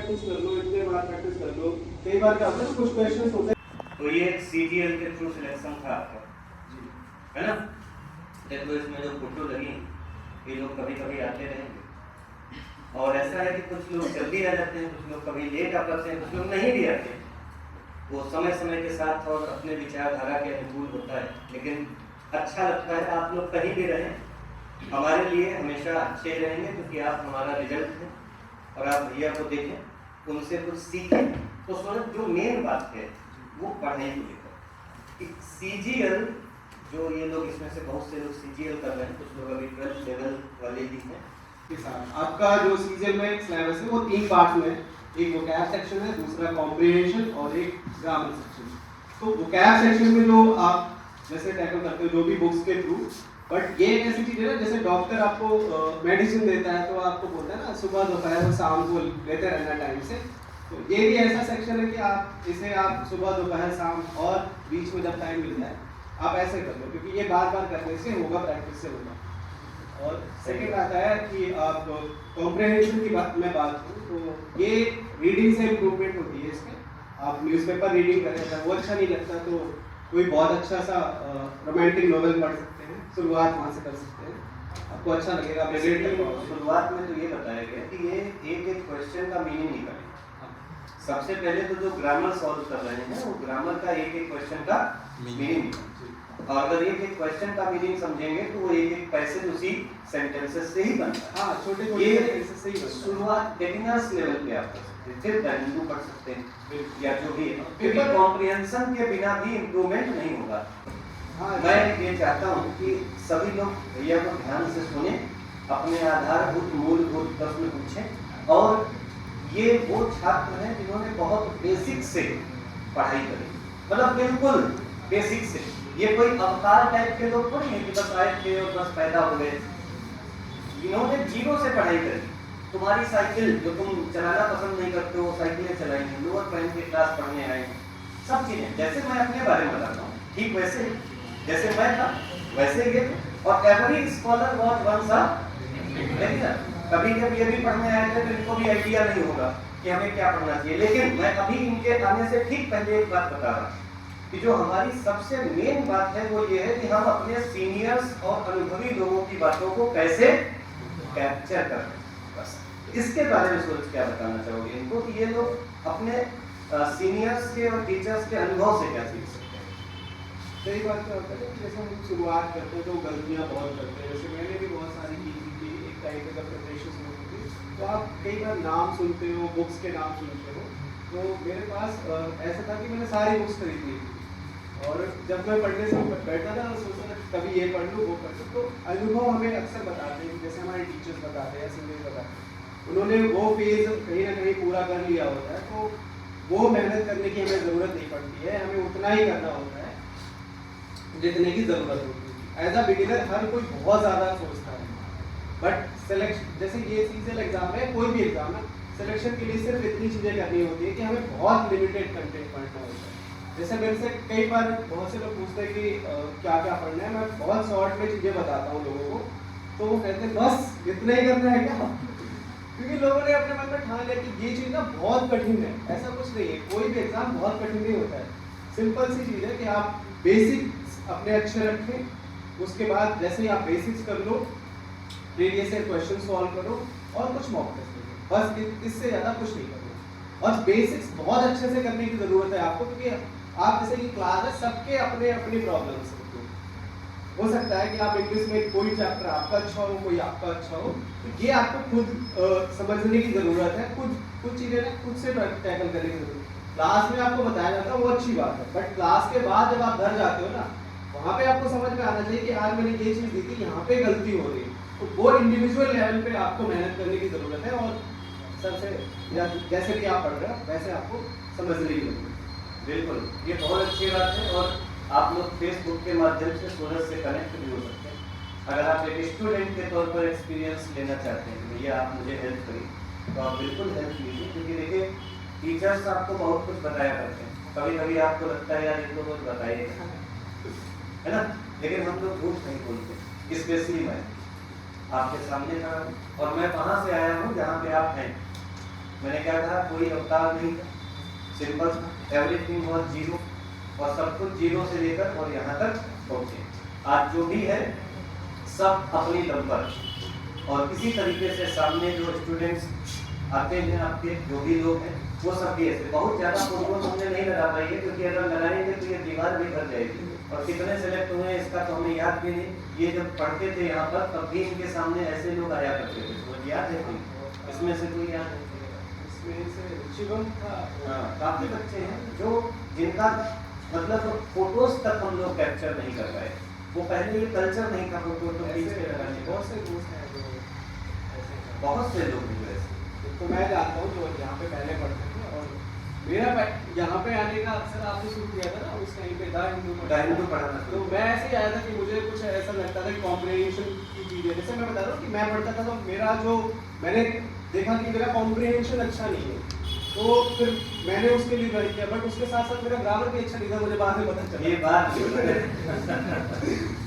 Practice कर लो, इतने बार practice कर लो, कई बार क्या होता है कुछ क्वेश्चंस होते हैं। तो ये सीजीएल के थ्रू सिलेक्शन था आपका जी, है ना। देखो इसमें जो फोटो लगी ये लोग कभी कभी आते रहेंगे, और ऐसा है कि कुछ लोग जल्दी आ जाते हैं, कुछ लोग कभी लेट आ पाते हैं, कुछ लोग नहीं भी आते हैं। वो समय समय के साथ और अपने विचारधारा के अनुकूल होता है, लेकिन अच्छा लगता है आप लोग कहीं भी रहें, हमारे लिए हमेशा अच्छे रहेंगे, क्योंकि आप हमारा रिजल्ट हैं। और आप भैया को देखें, उनसे कुछ सीखें। तो सौरभ जो मेन बात है वो पढ़ाई को लेकर सीजीएल, जो ये लोग इसमें से बहुत से लोग सीजीएल कर रहे हैं, कुछ लोग अभी 12th लेवल वाले भी हैं। आपका जो सीजीएल में सिलेबस है वो 3 पार्ट में है। एक वोकैब सेक्शन है, दूसरा कॉम्प्रिहेंशन और एक ग्रामर सेक्शन। तो वोकैब सेक्शन में जो आप जैसे टैकल करते हो जो भी बुक्स के थ्रू, बट ये एक ऐसी चीज है ना, जैसे डॉक्टर आपको मेडिसिन देता है तो आपको बोलता है ना सुबह दोपहर और शाम को लेते रहना टाइम से। तो ये भी ऐसा सेक्शन है कि आप इसे आप सुबह दोपहर शाम और बीच में जब टाइम मिल जाए आप ऐसे कर लो, क्योंकि ये बार बार करने से होगा, प्रैक्टिस से होगा। और सेकंड आता है कि आप कॉम्प्रिहेंशन की बात करूँ तो ये रीडिंग से इम्प्रूवमेंट होती है इसमें। आप न्यूज़पेपर रीडिंग करें, अगर वो अच्छा नहीं लगता तो कोई बहुत अच्छा सा रोमांटिक नॉवेल पढ़ सकते हैं, शुरुआत वहाँ से कर सकते हैं, आपको अच्छा लगेगा। शुरुआत में तो ये बताया गया कि ये एक एक क्वेश्चन का मीनिंग निकालें। सबसे पहले तो जो ग्रामर सॉल्व कर रहे हैं वो ग्रामर का एक एक क्वेश्चन का मीनिंग, और अगर एक एक क्वेश्चन का मीनिंग समझेंगे तो वो एक एक पैसेज उसी सेंटेंसेस से ही बनता है। हाँ, छोटे ये सेंटेंसेस से ही बनता है। शुरुआत बिगिनर्स लेवल पे आप कर सकते हैं, फिर हिंदू पढ़ सकते हैं या जो भी है, क्योंकि पेपर कॉम्प्रिहेंशन के बिना भी इम्प्रूवमेंट नहीं होगा। हाँ, मैं ये चाहता हूँ कि सभी लोग भैया को ध्यान से सुने, अपने आधारभूत मूलभूत प्रश्न पूछें, और ये वो छात्र हैं जिन्होंने बहुत बेसिक से पढ़ाई करी, मतलब बिल्कुल बेसिक से। ये कोई अवतार टाइप के लोग थोड़ी हैं कि बस आए थे और बस पैदा हो गए। इन्होंने जीरो से पढ़ाई करी। तुम्हारी साइकिल जो तुम चलाना पसंद नहीं करते हो, साइकिलें चलाएंगे, लोअर पहन के क्लास पढ़ने आएंगे, सब चीजें। जैसे मैं अपने बारे में बताता हूँ, ठीक वैसे ही जैसे मैं था वैसे ये थे। और every scholar was once a beginner. कभी जब ये भी पढ़ने आए थे तो इनको भी आइडिया नहीं होगा कि हमें क्या पढ़ना चाहिए, लेकिन मैं अभी इनके आने से ठीक पहले एक बात बता रहा हूँ कि जो हमारी सबसे मेन बात है वो ये है कि हम अपने सीनियर्स और अनुभवी लोगों की बातों को कैसे कैप्चर कर रहे हैं। बस इसके बारे में सोच क्या बताना चाहोगे इनको कि ये लोग अपने सीनियर्स के और टीचर्स के अनुभव से क्या सीख सकते हैं। सही बात क्या होता है कि जैसे हम शुरुआत करते हैं तो गलतियाँ बहुत करते हैं। जैसे मैंने भी बहुत सारी की थी एक टाइम पे जब प्रिपरेशन शुरू होती थी, तो आप कई बार नाम सुनते हो, बुक्स के नाम सुनते हो। तो मेरे पास ऐसा था कि मैंने सारी बुक्स खरीद ली थी, और जब मैं पढ़ने से बैठता था सोचता था कभी ये पढ़ लूँ वो पढ़ लूँ। तो अनुभव हमें अक्सर बताते हैं, जैसे हमारे टीचर्स बताते हैं या सीनियर बताते हैं, उन्होंने वो फेज कहीं ना कहीं पूरा कर लिया होता है, तो वो मेहनत करने की हमें ज़रूरत नहीं पड़ती है, हमें उतना ही करना होता है जितने की ज़रूरत होती है। एज अ बिगिनर हर कोई बहुत ज़्यादा सोचता है, बट सिलेक्शन जैसे ये सीजीएल एग्जाम है, कोई भी एग्जाम है, सिलेक्शन के लिए सिर्फ इतनी चीज़ें करनी होती है कि हमें बहुत लिमिटेड कंटेंट पढ़ना होता है। जैसे मेरे से कई बार बहुत से लोग पूछते हैं कि क्या क्या पढ़ना है, मैं बहुत शॉर्ट में चीज़ें बताता हूँ लोगों को, तो वो कहते हैं बस इतना ही करना है क्या? क्योंकि लोगों ने अपने मन में ठान लिया कि ये चीज़ ना बहुत कठिन है। ऐसा कुछ नहीं है, कोई भी एग्जाम बहुत कठिन नहीं होता है। सिंपल सी चीज़ है कि आप बेसिक अपने अच्छे रखें, उसके बाद जैसे ही आप बेसिक्स कर लो, प्रीवियस ईयर क्वेश्चन सॉल्व करो और कुछ मॉक टेस्ट लो, बस इससे ज़्यादा कुछ नहीं करो। और बेसिक्स बहुत अच्छे से करने की ज़रूरत है आपको, क्योंकि आप जैसे कि क्लास है, सबके अपने अपनी प्रॉब्लम्स हैं। हो सकता है कि आप इंग्लिश में कोई चैप्टर आपका अच्छा हो, कोई आपका अच्छा हो, तो ये आपको खुद समझने की ज़रूरत है। कुछ चीज़ें ना खुद से टैकल करने की ज़रूरत है। क्लास में आपको बताया जाता है वो अच्छी बात है, बट क्लास के बाद जब आप घर जाते हो ना, वहाँ पे आपको समझ में आना चाहिए कि आज मैंने ये चीज़ दी थी, यहाँ पे गलती हो रही है। तो वो इंडिविजुअल लेवल पे आपको मेहनत करने की ज़रूरत है, और सबसे जैसे भी आप पढ़ रहे हो वैसे आपको समझने की ज़रूरत है। बिल्कुल, ये बहुत अच्छी बात है। और आप लोग फेसबुक के माध्यम से सूरज से कनेक्ट भी हो सकते हैं। अगर आप एक स्टूडेंट के तौर पर एक्सपीरियंस लेना चाहते हैं कि भैया आप मुझे हेल्प करिए, तो आप बिल्कुल हेल्प कीजिए, क्योंकि देखिए टीचर्स आपको बहुत कुछ बताया करते हैं। कभी कभी आपको लगता है यार इनको कुछ बताइएगा, है ना, लेकिन हम लोग झूठ नहीं बोलते। स्पेशली मैं आपके सामने खड़ा हूँ और मैं वहाँ से आया हूँ जहाँ पे आप हैं, मैंने क्या कहा, कोई अवतार नहीं था, सिंपल था, एवरीथिंग वाज जीरो, और सब कुछ जीरो से लेकर और यहाँ तक पहुँचे। आज जो भी है सब अपनी दम पर, और किसी तरीके से सामने जो स्टूडेंट्स आते हैं आपके, जो भी लोग हैं, वो सब भी ऐसे बहुत ज़्यादा फोटो हमने नहीं लगा पाई है, क्योंकि अगर लगाएंगे तो ये दीवार भी भर जाएगी, और कितने सेलेक्ट हुए हैं इसका तो हमें याद भी नहीं। ये जब पढ़ते थे यहाँ पर तब भी इनके सामने ऐसे लोग आया करते थे, तो याद है कोई इसमें से? कोई याद है? इसमें से शिवम था। हाँ, काफ़ी बच्चे हैं जो जिनका मतलब फोटोज तक हम लोग कैप्चर नहीं कर पाए। वो पहले ये कल्चर नहीं था फोटो तो खींच के लगाने का। बहुत से दोस्त हैं जो ऐसे हैं। बहुत से लोग हैं जो ऐसे। तो मैं जानता हूँ जो यहाँ पे पहले पढ़ते थे, और मेरा यहाँ पे आने का अक्सर आपने शुरू किया था ना उस टाइम पे द हिंदू पढ़ाना तो मैं ऐसे ही आया था कि मुझे कुछ ऐसा लगता था कि कॉम्प्रिहेंशन की चीज़ें, जैसे मैं बता रहा हूँ कि मैं पढ़ता था तो मेरा जो मैंने देखा कि मेरा कॉम्प्रिहेंशन अच्छा नहीं है, तो फिर मैंने उसके लिए ट्राई किया, बट उसके साथ साथ मेरा ग्रामर भी अच्छा नहीं था, मुझे बाद में पता चला। ये बात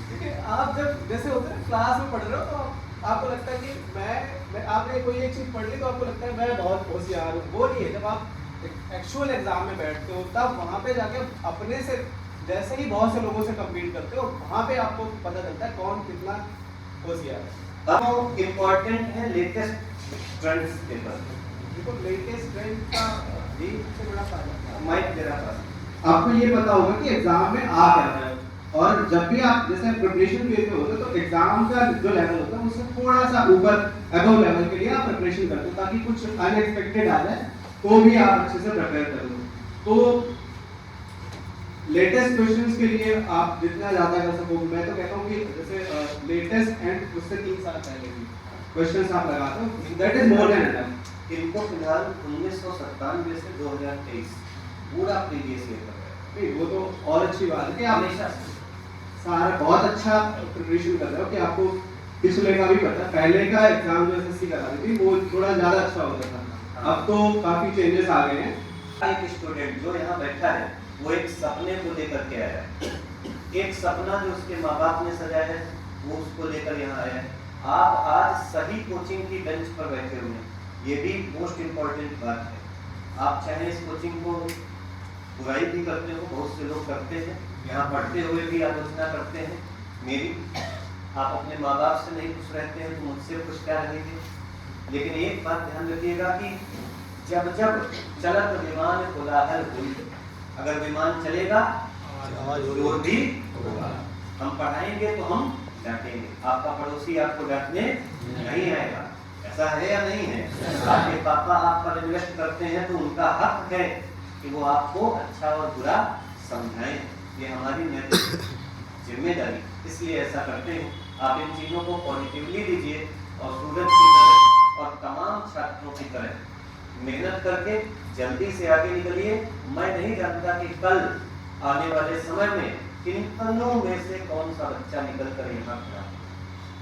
क्योंकि आप जब जैसे होते हैं क्लास में पढ़ रहे हो तो आपको लगता है कि मैं आपने कोई एक चीज़ पढ़ ली तो आपको लगता है मैं बहुत होशियार हूँ, वो नहीं है। जब आप एक्चुअल एग्जाम में बैठते हो तब वहाँ पे जाके अपने से जैसे ही बहुत से लोगों से कम्पीट करते हो, वहाँ पे आपको पता चलता है कौन कितना होशियार है। अब इम्पोर्टेंट है लेटेस्ट ट्रेंड्स के पर। देखो लेटेस्ट ट्रेंड का ये सबसे बड़ा फायदा माइक तेरा पास। आपको ये पता होगा कि एग्जाम में आ क्या रहा है, और जब भी आप जैसे प्रिपरेशन फेज में होते हो तो एग्जाम का जो लेवल होता है उससे थोड़ा सा ऊपर अबव लेवल के लिए आप प्रिपरेशन करते हो, ताकि कुछ अनएक्सपेक्टेड आ जाए तो भी आप अच्छे से प्रिपेयर करो। तो लेटेस्ट क्वेश्चंस के लिए आप जितना ज़्यादा कर सको, मैं तो कहता हूँ कि जैसे लेटेस्ट एंड उससे 3 साल पहले भी क्वेश्चंस आप लगाते हो, that is more than enough. इनको फिलहाल 1997 से 2023 पूरा प्रीवियस ईयर कर रहे नहीं वो तो और अच्छी बात है कि हैं आप हमेशा। सारा बहुत अच्छा प्रिपरेशन कर रहे हो कि आपको पिछले का भी पता है। पहले का एग्जाम जो एसएससी का था थी वो थोड़ा ज़्यादा अच्छा होता था, अब तो काफ़ी चेंजेस आ गए हैं। एक स्टूडेंट जो यहाँ बैठा है वो एक सपने को लेकर के आया है, एक सपना जो उसके माँ बाप ने सजाया है वो उसको लेकर यहाँ आया है। आप आज सही कोचिंग की बेंच पर बैठे हुए हैं, ये भी मोस्ट इम्पोर्टेंट बात है। आप चाहे इस कोचिंग को बुराई भी करते हो, बहुत से लोग करते हैं, यहाँ पढ़ते हुए भी आलोचना करते हैं मेरी। आप अपने माँ बाप से नहीं खुश रहते हैं तो मुझसे खुश क्या रहेंगे। लेकिन एक बात ध्यान रखिएगा कि जब जब चलत विमान कोलाहल हुई, अगर विमान चलेगा जोर भी होगा। हम पढ़ाएंगे तो हम डांटेंगे, आपका पड़ोसी आपको डांटने नहीं आएगा। ऐसा है या नहीं है? आपके पापा आप पर इन्वेस्ट करते हैं तो उनका हक है कि वो आपको अच्छा और बुरा समझाएं, ये हमारी नैतिक जिम्मेदारी, इसलिए ऐसा करते हैं। आप इन चीज़ों को पॉजिटिवली लीजिए और सूरज की तरह और तमाम छात्रों की तरह मेहनत करके जल्दी से आगे निकलिए। मैं नहीं जानता कि कल आने वाले समय में कितनों में से कौन सा बच्चा निकल कर यहाँ खड़ा,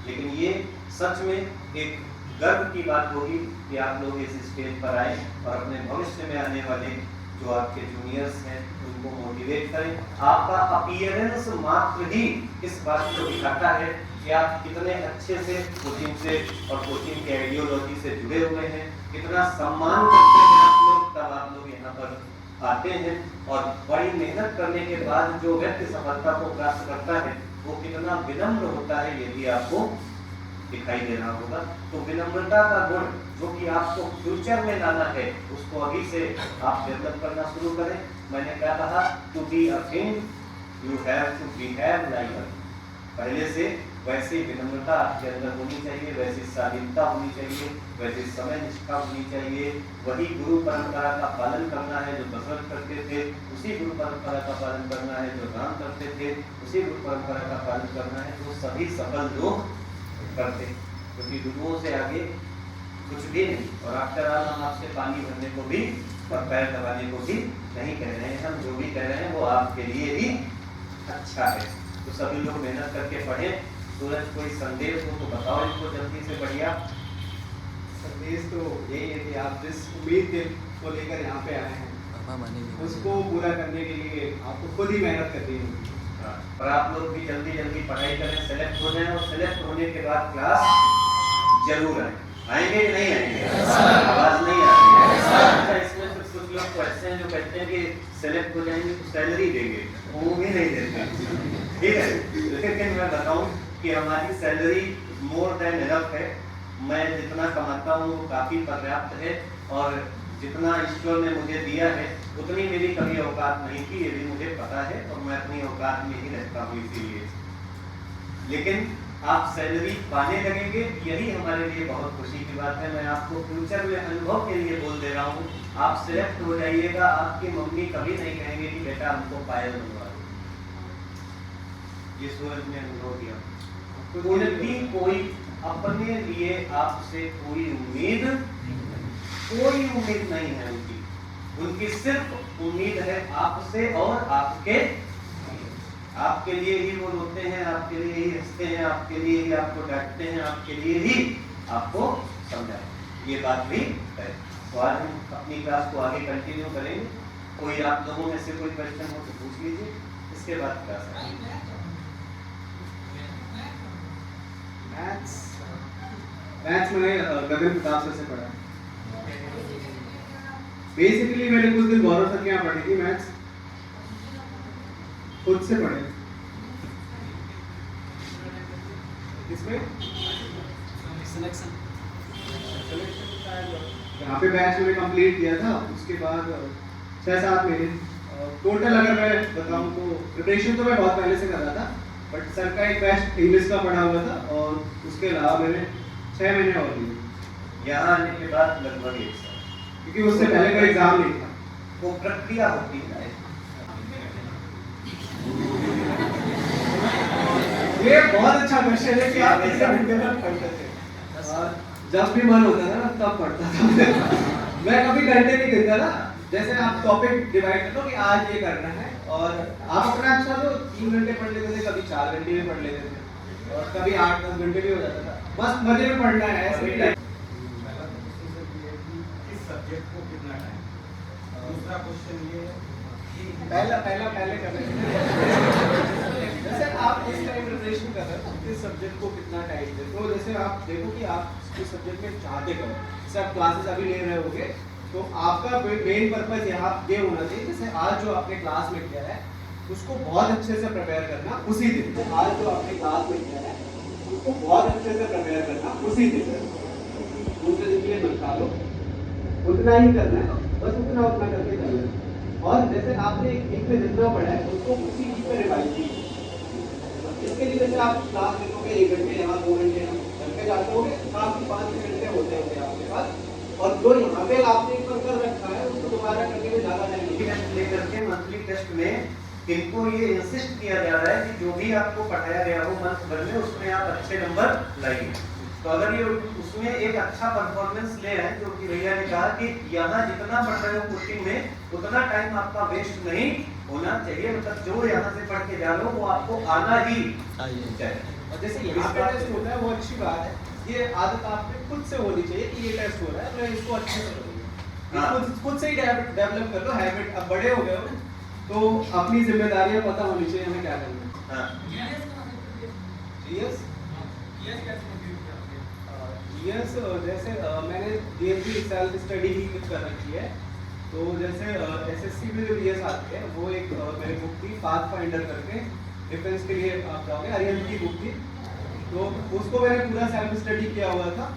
लेकिन ये सच में एक गर्व की बात होगी कि आप लोग इस स्टेज पर आए और अपने भविष्य में आने वाले जो आपके जूनियर्स हैं उनको मोटिवेट करें। आपका अपीयरेंस मात्र ही इस बात को दिखाता है कि आप कितने अच्छे से कोचिंग से और कोचिंग की आइडियोलॉजी से जुड़े हुए हैं, कितना सम्मान करते हैं आप लोग, तब आप लोग यहाँ पर आते हैं। और बड़ी मेहनत करने के बाद जो व्यक्ति सफलता को प्राप्त करता है वो कितना विनम्र होता है ये भी आपको दिखाई दे रहा होगा। तो विनम्रता का गुण जो कि आपको फ्यूचर में लाना है उसको अभी से आप डेवलप करना शुरू करें। मैंने क्या कहा, to be a king you have to behave like a. पहले से वैसी विनम्रता आपके अंदर होनी चाहिए, वैसी शालीनता होनी चाहिए, वैसी समय निष्ठा होनी चाहिए। वही गुरु परंपरा का पालन करना है जो दशरथ करते थे, उसी गुरु परंपरा का पालन करना है जो राम करते थे, उसी गुरु परंपरा का पालन करना है जो सभी सफल लोग करते, क्योंकि गुरुओं से आगे कुछ भी नहीं। और आफ्टर ऑल हम आपसे पानी भरने को भी और पैर दबाने को भी नहीं कह रहे हैं, हम जो भी कह रहे हैं वो आपके लिए ही अच्छा है। तो सभी लोग मेहनत करके पढ़ें। सूरज कोई संदेश हो तो बताओ इनको जल्दी से। बढ़िया संदेश तो यही है कि आप जिस उम्मीद को लेकर यहाँ पे आए हैं उसको पूरा करने के लिए आपको खुद ही मेहनत करनी होगी। और आप लोग भी जल्दी जल्दी पढ़ाई करें, सेलेक्ट हो जाएं, और सेलेक्ट होने के बाद क्लास जरूर आए। आएंगे कि नहीं आएंगे? आवाज नहीं आ रही है। हैं जो कहते हैं कि सेलेक्ट हो जाएंगे तो सैलरी देंगे, वो भी नहीं देते, ठीक है। लेकिन मैं बताऊं कि हमारी सैलरी मोर देन इनफ है। मैं जितना कमाता हूँ वो काफ़ी पर्याप्त है, और जितना ईश्वर ने मुझे दिया है उतनी मेरी कभी औकात नहीं थी, ये भी मुझे पता है, और मैं अपनी औकात में ही रहता हूँ इसीलिए। लेकिन आप सैलरी पाने लगेंगे, यही हमारे लिए बहुत खुशी की बात है। मैं आपको फ्यूचर में अनुभव के लिए बोल दे रहा हूँ, आप सिलेक्ट हो जाइएगा, आपकी मम्मी कभी नहीं कहेंगे कि बेटा हमको पायल बनवा दो। ये सूरज ने अनुभव किया। उनकी कोई अपने लिए आपसे कोई उम्मीद नहीं है उनकी सिर्फ उम्मीद है आपसे और आपके लिए ही वो रोते हैं, आपके लिए ही हंसते हैं, आपके लिए ही आपको डांटते हैं, आपके लिए ही आपको समझाते। ये बात भी है। तो आज हम अपनी क्लास को आगे कंटिन्यू करेंगे। कोई आप लोगों में से कोई क्वेश्चन हो तो पूछ लीजिए, इसके बाद क्लास मैथ्स मैंने गगन प्रताप सर से पढ़ा। बेसिकली मैंने कुछ दिन गौरव सर के यहाँ पढ़ी थी मैथ्स, खुद से पढ़े। इसमें यहाँ पे बैच मैंने कंप्लीट किया था, उसके बाद 6-7 महीने टोटल अगर मैं बताऊँ तो प्रिपरेशन तो मैं बहुत पहले से कर रहा था, बट सर का एक बैच इंग्लिश का पढ़ा हुआ था, और उसके अलावा मैंने 6 महीने और लिए यहाँ आने के बाद लगभग 1 साल, क्योंकि उससे पहले कोई एग्जाम नहीं था। वो प्रक्रिया होती है। ये बहुत अच्छा क्वेश्चन है कि आप कितने घंटे में पढ़ते थे? जब भी मन होता था ना तब पढ़ता था मैं कभी घंटे नहीं गिनता था। जैसे आप टॉपिक डिवाइड कर लो कि आज ये करना है, और आप अपना अच्छा तो 3 घंटे पढ़ लेते थे, कभी 4 घंटे भी पढ़ लेते थे, और कभी 8-10 घंटे भी हो जाता था। बस मजे में पढ़ना है ऐसे ही। इस सब्जेक्ट को कितना टाइम? दूसरा क्वेश्चन ये है कि पहले कर रहे हैं जैसे आप इस टाइम प्रिपरेशन कर रहे हो तो इस सब्जेक्ट को कितना टाइम दे, तो जैसे आप देखो कि आप इस सब्जेक्ट में चाहते करो, जैसे आप क्लासेस अभी ले रहे होगे तो आपका मेन पर्पस यहाँ ये होना चाहिए, जैसे आज जो आपने क्लास में किया है उसको बहुत अच्छे से प्रिपेयर करना उसी दिन। आज जो आपने क्लास में किया है उसको बहुत अच्छे से प्रिपेयर करना उसी दिन, दूसरे दिन के लिए मत खा लो, उतना ही करना है, बस उतना करके चलना है। और जैसे आपने एक में जितना पढ़ा है उसको उसी चीज पे रिवाइज कीजिए। इसके लिए जैसे आप क्लास में लोगे 1 घंटे यहाँ 2 घंटे यहाँ करके जाते होगे, काफी 5-6 घंटे होते होंगे आपके पास, और जो यहाँ पे आपने एक कर रखा है उसको दोबारा करने में ज्यादा टाइम लेकर के मंथली टेस्ट में इनको ये इंसिस्ट किया जा रहा है कि जो भी आपको पढ़ाया गया हो मंथ भर में उसमें आप अच्छे नंबर लाइए। तो अगर ये उसमें एक अच्छा परफॉर्मेंस ले आए, जो कि भैया ने कहा कि यहाँ जितना पढ़ रहे हो कोचिंग में उतना टाइम आपका वेस्ट नहीं होना चाहिए, मतलब जो यहाँ से पढ़ के जा रहे हो वो आपको आना ही चाहिए। और जैसे यहाँ पे टेस्ट होता है वो अच्छी बात है, ये आदत आप में खुद से होनी चाहिए कि ये टेस्ट हो रहा है, मैं इसको अच्छे से करूँगा। खुद से ही डेवलप कर लो हैबिट। अब बड़े हो गए हो तो अपनी जिम्मेदारियां पता होनी चाहिए हमें क्या करना है। जीएस जैसे मैंने डीएसपी सेल्फ स्टडी ही कर रखी है, तो जैसे एसएससी में जो जीएस आती है वो एक मेरी बुक थी पाथ फाइंडर करके, डिफेंस के लिए आप जाओगे, अरिहंत की बुक थी, तो उसको मैंने पूरा सेल्फ स्टडी किया हुआ था,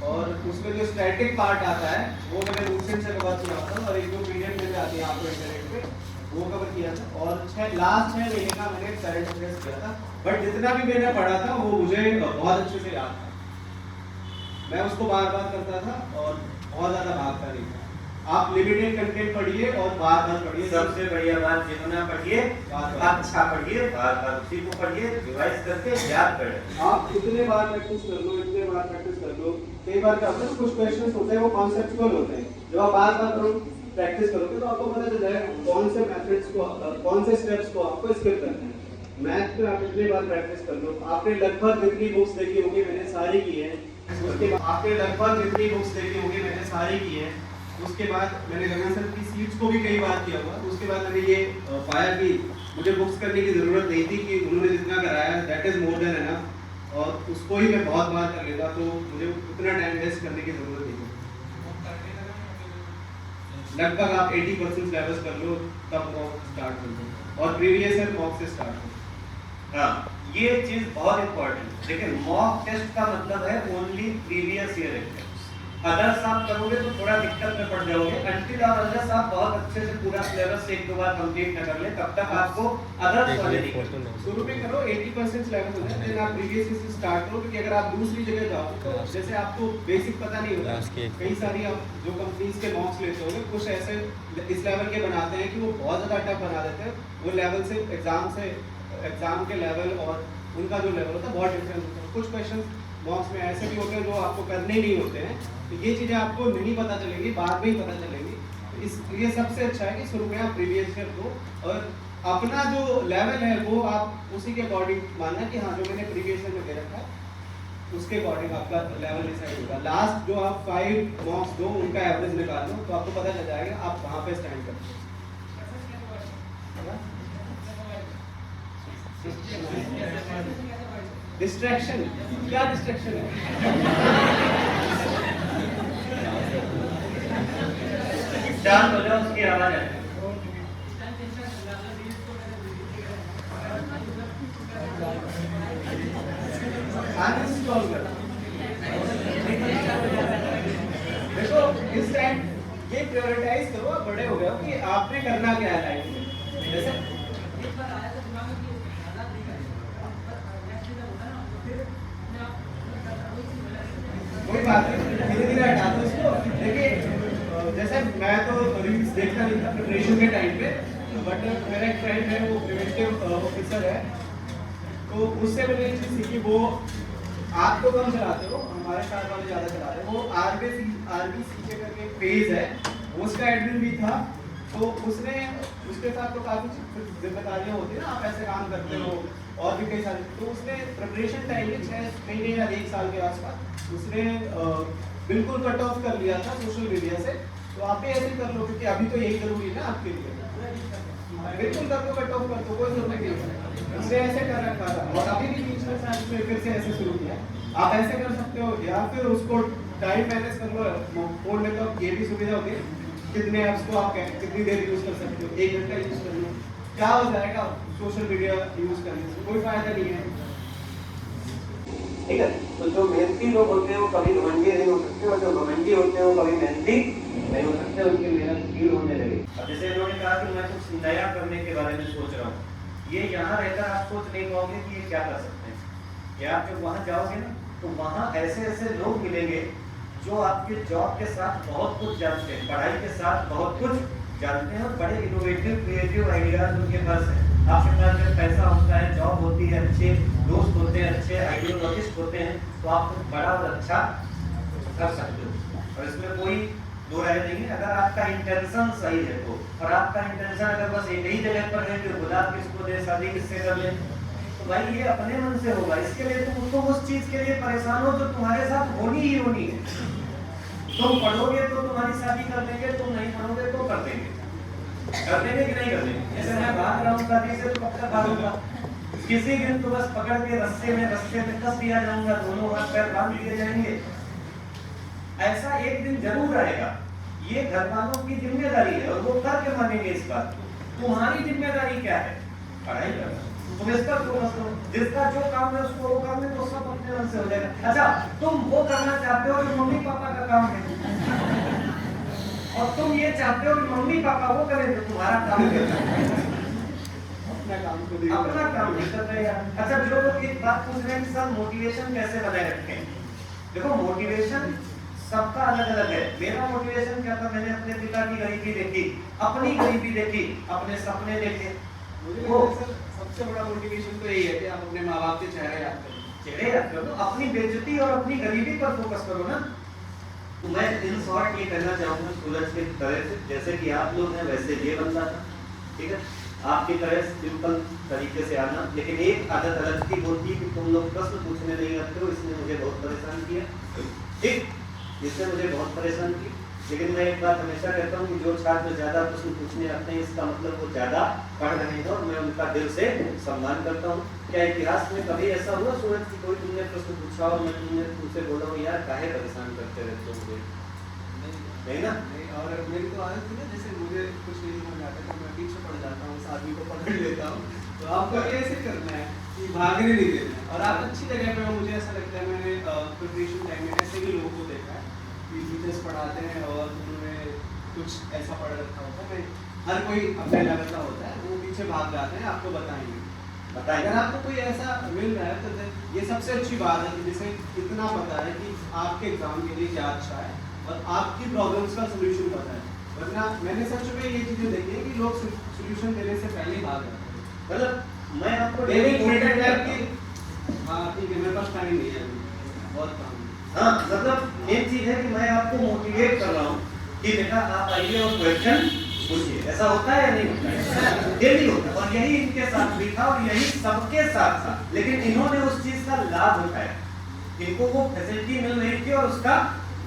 और उसमें जो स्टैटिक पार्ट आता है वो मैंने रूटसेट से कवर किया था, और एक जो पीडीएफ मिल जाती है आपको इंटरनेट पे वो कवर किया था, और लास्ट 6 महीने का मैंने करंट अफेयर्स किया था। बट जितना भी मैंने पढ़ा था वो मुझे बहुत अच्छे से याद था, मैं उसको बार बार करता था और बहुत ज़्यादा भागता नहीं था। आप लिमिटेड कंटेंट पढ़िए और बार बार पढ़िए। सबसे बढ़िया बात, जितना पढ़िए अच्छा पढ़िए, बार बार उसी को पढ़िए, रिवाइज करके याद करें। आप इतने बार प्रैक्टिस कर लो, इतने बार प्रैक्टिस कर लो। कई बार क्या होता है कुछ क्वेश्चंस होते हैं वो कॉन्सेप्चुअल होते हैं, जब आप बार बार प्रैक्टिस करोगे तो आपको पता चल जाएगा कौन से मेथड्स को, कौन से स्टेप्स को आपको स्किप करना है। मैथ में आप इतनी बार प्रैक्टिस कर लो, आपने लगभग जितनी बुक्स देखी होगी मैंने सारी की है, उसके बाद आपने लगभग जितनी बुक्स देखी होगी मैंने सारी की है, उसके बाद मैंने गगन सर की सीट्स को भी कई बार किया हुआ, उसके बाद मैंने ये पाया कि मुझे बुक्स करने की ज़रूरत नहीं थी, कि उन्होंने जितना कराया that is more than enough, और उसको ही मैं बहुत बार कर लेता, तो मुझे उतना टाइम वेस्ट करने की ज़रूरत नहीं है। लगभग आप 80% लेवल्स कर लो तब मॉक स्टार्ट हो जाए, और प्रीवियस ईयर मॉक से स्टार्ट हो। हाँ, ये चीज बहुत इंपॉर्टेंट। देखिए मॉक टेस्ट का मतलब है only previous year exams. Others आप करोगे तो थोड़ा दिक्कत में पड़ जाओगे। अनटिल और अनलेस आप बहुत अच्छे से पूरा सिलेबस एक दो बार कंप्लीट न कर ले तब तक आपको अदर्स वाले नहीं। शुरू में करो 80% लेवल हो जाए, फिर आप प्रीवियस ईयर से स्टार्ट करो, क्योंकि अगर आप दूसरी जगह जाओ तो जैसे आपको बेसिक पता नहीं होता, कई सारी आप जो कंपनीज के मॉक्स लेते होंगे कुछ ऐसे इस लेवल के बनाते हैं कि वो बहुत ज़्यादा टफ बना देते हैं। वो लेवल से एग्जाम के लेवल और उनका जो लेवल होता है बहुत डिफरेंस होता है। कुछ क्वेश्चन मॉक्स में ऐसे भी होते हैं जो आपको करने ही नहीं होते हैं, तो ये चीज़ें आपको नहीं पता चलेंगी, बाद में ही पता चलेंगी। तो इसलिए सबसे अच्छा है कि शुरू में आप प्रीवियस ईयर दो और अपना जो लेवल है वो आप उसी के अकॉर्डिंग मानना कि हाँ जो मैंने प्रीवियस ईयर में दे रखा है उसके अकॉर्डिंग आपका लेवल डिसाइड होगा। लास्ट जो आप 5 मॉक्स दो उनका एवरेज निकाल लो तो आपको पता चल जाएगा आप कहाँ पे स्टैंड करते हो। डिस्ट्रैक्शन, क्या डिस्ट्रैक्शन है? शांत हो जाओ, उसकी आवाज है। देखो इस टाइम ये प्रायोरिटाइज करो, आप बड़े हो गए हो कि आपने करना क्या है लाइफ में। जैसे कोई बात नहीं, धीरे धीरे हटा दो इसको। देखिए जैसे मैं तो रील्स देखता नहीं था प्रिपरेशन के टाइम पे, बट मेरा एक फ्रेंड है वो प्रिवेंटिव ऑफिसर है, तो उससे मैंने एक चीज़ सीखी। वो आप तो कम चलाते हो, हमारे साथ वाले ज़्यादा चलाते हैं। वो RBC करके एक पेज है, उसका एडमिन भी था, तो उसने उसके साथ तो काफ़ी जिम्मेदारियाँ होती है ना, आप ऐसे काम करते हो और भी कई सारे। तो उसने प्रिपरेशन टाइम में 6 महीने या 1 साल के आसपास उसने बिल्कुल कट ऑफ कर लिया था सोशल मीडिया से। तो आप भी ऐसे कर लो, क्योंकि अभी तो यही जरूरी है ना आपके लिए। बिल्कुल कर दो, कट ऑफ कर दो, कोई जरूरत नहीं है। उसने ऐसे कर रखा था और अभी भी पिछले साल में फिर से ऐसे शुरू किया। आप ऐसे कर सकते हो, या फिर उसको टाइम मैनेज कर लो फोन में, तो ये भी सुविधा होती है कितने ऐप्स को आप कितनी देर यूज कर सकते हो। 1 घंटा यूज कर लो, क्या हो जाएगा सोशल मीडिया यूज करने से, कोई फायदा नहीं है। ठीक है, तो जो मेहनती लोग होते हैं वो कभी घमंडी नहीं हो सकते, और जो घमंडी होते हैं वो कभी मेहनती नहीं हो सकते, उनकी मेहनत फील होने लगे। अब जैसे इन्होंने कहा कि मैं कुछ नया करने के बारे में सोच रहा हूँ, ये यहाँ रहकर आप सोच नहीं पाओगे कि ये क्या कर सकते हैं। या आप जब वहाँ जाओगे ना तो वहाँ ऐसे ऐसे लोग मिलेंगे जो आपके जॉब के साथ बहुत कुछ जानते हैं, पढ़ाई के साथ बहुत कुछ जानते हैं, और बड़े इनोवेटिव क्रिएटिव आइडियाज उनके पास हैं। आपके पास जब पैसा होता है, जॉब होती है, अच्छे दोस्त होते हैं, अच्छे आइडियोलॉजिस्ट होते हैं, तो आप कुछ बड़ा और अच्छा कर सकते हो। और इसमें कोई दो राय नहीं है, अगर आपका इंटेंशन सही है तो। और आपका इंटेंशन अगर बस एक ही जगह पर है कि खुदा किसको दे, शादी किससे कर ले, तो भाई ये अपने मन से होगा। इसके लिए तुम उस चीज के लिए परेशान हो जो तुम्हारे साथ होनी ही होनी है। तुम पढ़ोगे तो तुम्हारी शादी कर देंगे, तुम नहीं पढ़ोगे तो कर देंगे। कर देंगे कि नहीं कर देंगे? जैसे मैं भाग रहा हूँ शादी से, तो कब तक भागूंगा? किसी दिन तो बस पकड़ के रस्ते में कस दिया जाऊंगा, दोनों हाथ पैर बांध दिए जाएंगे। ऐसा एक दिन जरूर आएगा। ये घर वालों की जिम्मेदारी है और वो करके मानेंगे इस बात को। तुम्हारी जिम्मेदारी क्या है? पढ़ाई करना। तुम इस पर फोकस करो, जिसका जो काम है उसको वो काम है, तो सब अपने मन से हो जाएगा। अच्छा, तुम वो करना चाहते हो जो मम्मी पापा का काम है, और तुम ये चाहते हो कि मम्मी पापा वो करें तो तुम्हारा काम है। अपना काम नहीं कर रहे यार। अच्छा, जो लोग एक बात पूछ रहे हैं कि सर मोटिवेशन कैसे बनाए रखें, देखो मोटिवेशन सबका अलग अलग है। मेरा मोटिवेशन क्या था, मैंने अपने पिता की गरीबी देखी, अपनी गरीबी देखी, अपने सपने देखे। वो सबसे बड़ा मोटिवेशन तो यही है कि आप अपने माँ बाप के चेहरे याद करो। चेहरे याद करो, अपनी बेइज्जती और अपनी गरीबी पर फोकस करो ना। तो मैं इन शॉर्ट ये कहना चाहूँगा सूरज के तरह से, जैसे कि आप लोग हैं वैसे ये बनता था, ठीक है, आपकी तरह सिंपल तरीके से आना। लेकिन एक आदत अलग थी, होती कि तुम लोग प्रश्न पूछने नहीं आते हो, इसने मुझे बहुत परेशान किया, ठीक, जिससे मुझे बहुत परेशान की। लेकिन मैं एक बात हमेशा कहता हूँ कि जो छात्र ज़्यादा प्रश्न पूछने आते हैं इसका मतलब वो ज़्यादा पढ़ रहे हैं, और मैं उनका दिल से सम्मान करता हूँ। क्या इतिहास में कभी ऐसा हुआ सूरज कि कोई तुमने प्रश्न पूछा और मैं तुमसे बोला हूँ यार काहे परेशान करते रहते हो मुझे, नहीं ना? नहीं, और मेरी तो आदत थी ना, जैसे मुझे कुछ नहीं समझ आता तो मैं पीछे पड़ जाता हूँ, उस आदमी को पकड़ लेता हूँ। तो आपको ऐसे करना है कि भागने नहीं देना है। और आप अच्छी जगह पे हो, मुझे ऐसा लगता है, मैंने प्रिपरेशन टाइम में ऐसे भी लोगों को देखा है कि टीचर्स पढ़ाते हैं और उन्होंने कुछ ऐसा पढ़ रखा होता है, हर कोई अपने लेवल का होता है, वो पीछे भाग जाते हैं, आपको बताएंगे। बताएंगे। अगर आपको कोई ऐसा मिल रहा है तो ये सबसे अच्छी बात है कि जिसे इतना पता है कि आपके एग्जाम के लिए क्या अच्छा है और आपकी प्रॉब्लम्स का सोल्यूशन पता है। वरना मैंने सच में ये चीज़ें देखी है कि लोग सोल्यूशन देने से पहले ही भाग जाते हैं। मतलब मैं आपको डेली डेली मोटिवेट मोटिवेट करके, हाँ ठीक है, मेरे पास टाइम नहीं है अभी, बहुत काम है। हाँ, मतलब मेन चीज है कि मैं आपको मोटिवेट कर रहा हूँ कि बेटा आप आइए और क्वेश्चन पूछिए। ऐसा होता है या नहीं होता है? डेली होता है, और यही इनके साथ भी था और यही सबके साथ था। लेकिन इन्होंने उस चीज का लाभ उठाया, इनको वो फैसिलिटी मिल रही थी और उसका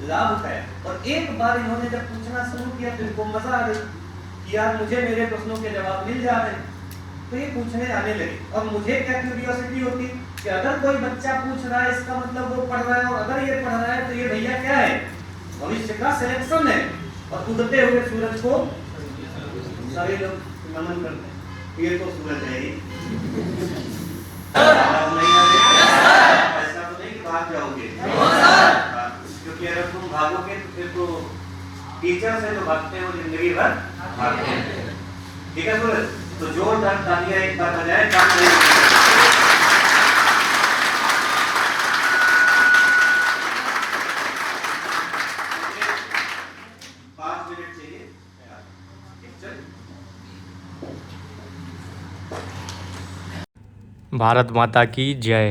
लाभ उठाया। और एक बार इन्होंने जब पूछना शुरू किया तो इनको मजा आ गई कि यार मुझे मेरे प्रश्नों के जवाब मिल जा रहे हैं, तो ये पूछने आने लगे। और मुझे क्या क्यूरियोसिटी होती कि अगर कोई बच्चा पूछ रहा है इसका मतलब वो पढ़ रहा है, और अगर ये पढ़ रहा है तो ये भैया क्या है, भविष्य का सिलेक्शन है। और उगते हुए सूरज को सारे लोग नमन करते हैं, ये तो सूरज है ही। आवाज नहीं आ रही? ऐसा तो नहीं कि भाग जाओगे, क्योंकि अगर तुम भागोगे तो फिर तो टीचर से तो भागते हो जिंदगी भर भागते हैं। ठीक है सूरज, तो जोरदार तालियां एक बार बजाएं। 5 मिनट चाहिए। भारत माता की जय।